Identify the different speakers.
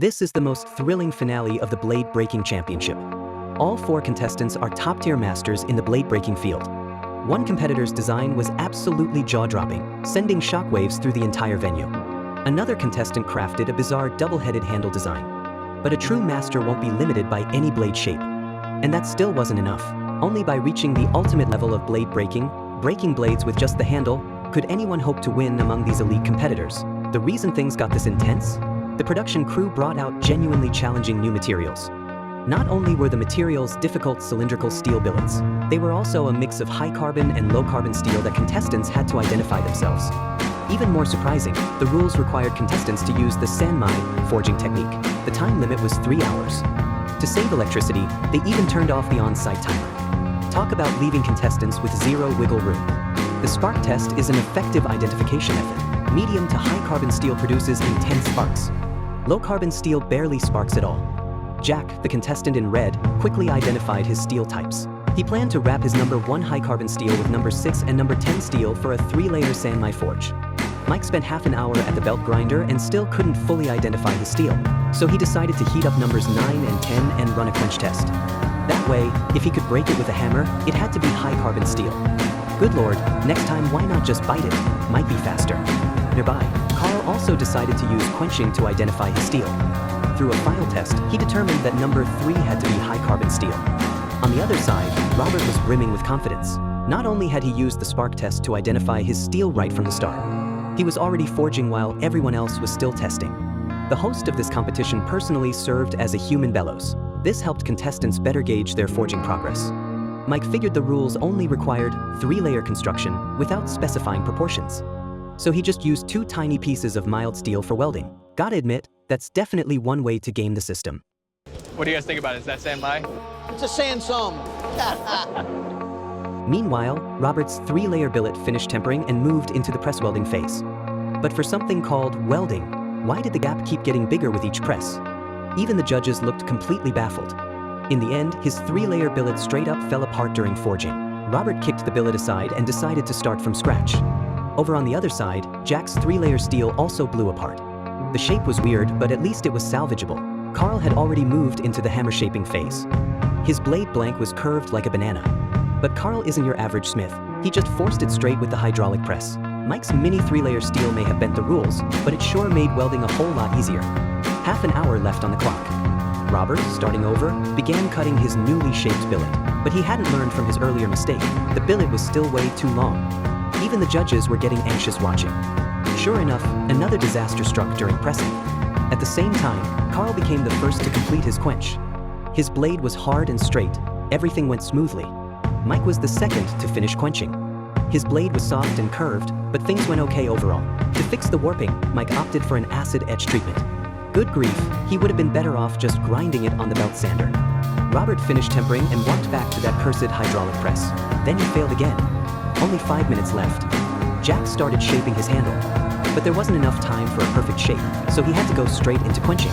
Speaker 1: This is the most thrilling finale of the Blade Breaking Championship. All 4 contestants are top-tier masters in the blade breaking field. One competitor's design was absolutely jaw-dropping, sending shockwaves through the entire venue. Another contestant crafted a bizarre double-headed handle design. But a true master won't be limited by any blade shape. And that still wasn't enough. Only by reaching the ultimate level of blade breaking, breaking blades with just the handle, could anyone hope to win among these elite competitors. The reason things got this intense? The production crew brought out genuinely challenging new materials. Not only were the materials difficult cylindrical steel billets, they were also a mix of high-carbon and low-carbon steel that contestants had to identify themselves. Even more surprising, the rules required contestants to use the Sanmai forging technique. The time limit was 3 hours. To save electricity, they even turned off the on-site timer. Talk about leaving contestants with zero wiggle room. The spark test is an effective identification method. Medium to high-carbon steel produces intense sparks. Low-carbon steel barely sparks at all. Jack, the contestant in red, quickly identified his steel types. He planned to wrap his number 1 high-carbon steel with number 6 and number 10 steel for a 3-layer Sanmai forge. Mike spent half an hour at the belt grinder and still couldn't fully identify his steel, so he decided to heat up numbers 9 and 10 and run a quench test. That way, if he could break it with a hammer, it had to be high-carbon steel. Good lord, next time why not just bite it? Might be faster. Nearby, Carl also decided to use quenching to identify his steel. Through a file test, he determined that number 3 had to be high-carbon steel. On the other side, Robert was brimming with confidence. Not only had he used the spark test to identify his steel right from the start, he was already forging while everyone else was still testing. The host of this competition personally served as a human bellows. This helped contestants better gauge their forging progress. Mike figured the rules only required 3-layer construction without specifying proportions. So he just used 2 tiny pieces of mild steel for welding. Gotta admit, that's definitely one way to game the system.
Speaker 2: What do you guys think about it? Is that Sanmai?
Speaker 3: It's a Sansom.
Speaker 1: Meanwhile, Robert's 3-layer billet finished tempering and moved into the press welding phase. But for something called welding, why did the gap keep getting bigger with each press? Even the judges looked completely baffled. In the end, his 3-layer billet straight up fell apart during forging. Robert kicked the billet aside and decided to start from scratch. Over on the other side, Jack's 3-layer steel also blew apart. The shape was weird, but at least it was salvageable. Carl had already moved into the hammer shaping phase. His blade blank was curved like a banana. But Carl isn't your average smith. He just forced it straight with the hydraulic press. Mike's mini 3-layer steel may have bent the rules, but it sure made welding a whole lot easier. Half an hour left on the clock. Robert, starting over, began cutting his newly shaped billet. But he hadn't learned from his earlier mistake. The billet was still way too long. Even the judges were getting anxious watching. Sure enough, another disaster struck during pressing. At the same time, Carl became the first to complete his quench. His blade was hard and straight. Everything went smoothly. Mike was the second to finish quenching. His blade was soft and curved, but things went okay overall. To fix the warping, Mike opted for an acid etch treatment. Good grief, he would have been better off just grinding it on the belt sander. Robert finished tempering and walked back to that cursed hydraulic press. Then he failed again. Only 5 minutes left. Jack started shaping his handle. But there wasn't enough time for a perfect shape, so he had to go straight into quenching.